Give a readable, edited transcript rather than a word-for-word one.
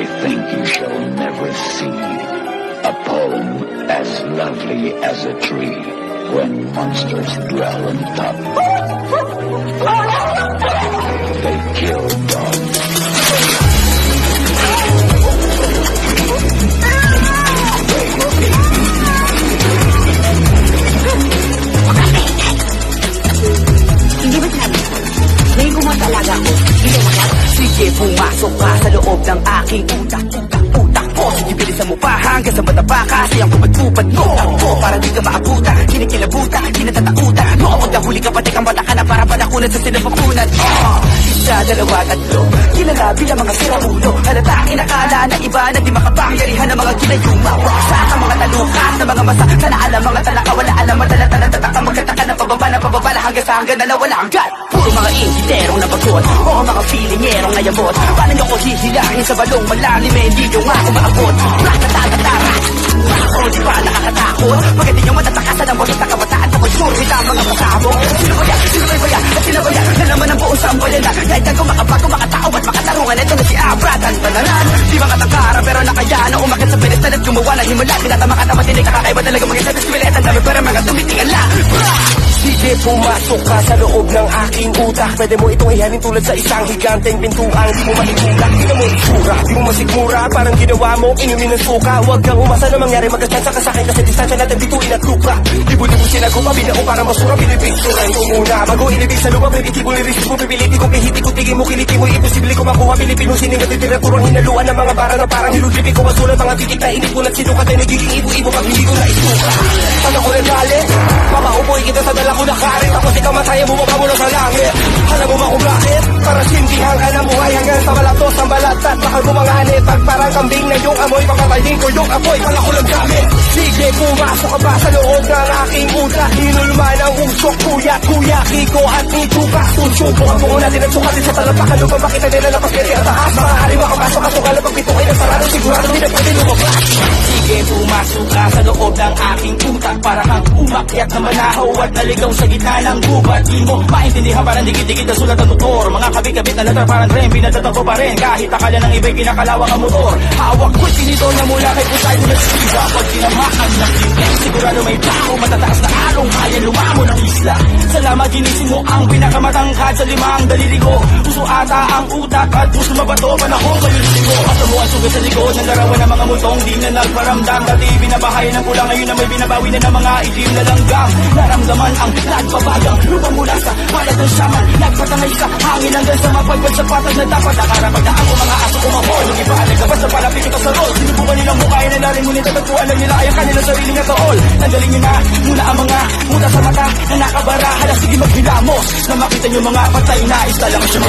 I think you shall never see a poem as lovely as a tree when monsters dwell on top. They kill dogs. Hindi ba sinabi ko? Ngayon ko mga talaga ko. Hindi mo ka. Sige, pumasok ka sa loob ng aking utak ko. Sige, bilisan mo pa hanggang sa mataba kasi ang kumatupad mo ako para di ka maabutan, kinikilabuta, kinatatakutan. Noong nahuli ka pati kang bata ka na para panakunan sa sinapapunan. Isa, dalawa, tatlo, kilala bilang mga siramulo. Halata, inakala na iba na di makapangyarihan ng mga ginayumawa. Sa mga talukas na mga masa, sana alam mga talaka, wala alam, madala-tala, tataka, magkataka na pababa na hanggang sa hanggang na nawala hanggang. Puro mga ingiterong nabagot, o mga feelingherong ngayabot. Paano nyo ko hihilangin sa balong malalim, eh, hindi nyo nga ako maabot. Rakatatatarat, ako di ba nakakatakot? Pagkat di nyo matatakasan ang boses na kabataan sa pagsurhit ang mga pasabog. Sino ba yan? Sino ba yan? At sino ba yan? Na naman ang buong sambayan na kahit kang kumakabago, makatao at makatarungan. Ito na si Abra, tantanaran. Di mga takara pero nakaya na umakit sa pedestal at gumawa ng himala. Tinatama ka tamat, hindi kakakaiba talaga mag-isip. Sibilet ang dami pero mga tumitingala. Sige, pumasok ka sa loob ng aking utak. Pwede mo itong ihanin tulad sa isang higanteng pintuan. Di mo makikulak, di mo itsura, di mo masigmura. Parang ginawa mo, inumin ng suka. Huwag kang umasa na mangyari, magkastansya ka sa'kin. Kasi distansya natin bituin at lupa. Libo-libo sinagupa, binao para masura. Pinipicturan ko muna bago inibig sa lupa. Piniti mo, lirisip mo, pipiliti ko, pihiti ko, tigin mo, kiliti mo. Imposible ko makuha, Pilipino sining at literaturang hinaluan ng mga bara na parang hilulipi ko. Masulat mga titik na inipon at sinukat ay nagiging ibo-ibo pag hindi ko na isuka. Paano ko nagalit? Papaupoy kita sa dala ko na karit. Tapos ikaw mataya mo mula sa langit. Alam mo ba kung bakit? Para sindihan ka na buhay hanggang sa balatos ang balatat. Bakal mo mga anit pag parang kambing na yung amoy. Papatayin ko yung apoy, pala ko lang gamit. Sige, pumasok ka ba sa loob ng aking utak? Hinulman ang usok, kuya, Kiko at Ituka. Susubo ang buo natin at sukatin sa talampakan. Lupang makita nila na paskete at taas. Maaari makapasok at sukal pag pito ay nagsarado. Sigurado hindi na pwede lumabas. Sige, pumasok ka sa loob ng aking utak. Para kang umakyat na manahaw at naligaw sa gitna ng gubat. Di mo maintindihan parang dikit-dikit na sulat ng motor. Mga kabit-kabit na letter parang tren, pinadatak ko pa rin. Kahit akala ng iba'y kinakalawang ang motor. Hawak ko'y pinito na mula kay Pusay na nagsiga. Pag tinamaan ng tingin, sigurado may tao matataas na along kaya lumamo ng isla. Salamat ginising mo ang pinakamatangkad sa limang daliri ko. Puso ata ang utak at puso mabato panahon manising ko. At mo ang sugat sa likod ng larawan ng mga multong di na nagparamdam. Dati binabahay ng pulang, ngayon na may binabawi na ng mga itim na langgam. Naramdaman ang nagpabagang lupang mula sa palat ng syaman. Nagpatangay sa hangin hanggang sa mapagpag sa patag na dapat nakarapagdaan ko mga aso kumahol. Yung iba nagkabas na palapit ito sa rol. Sinubukan nilang mukha na larin ngunit natagpuan lang nila ay ang kanilang sariling na taol. Nanggaling nyo na muna ang mga muta sa mata na nakabara. Hala sige maghilamos na makita nyo mga patay na isla lang siya.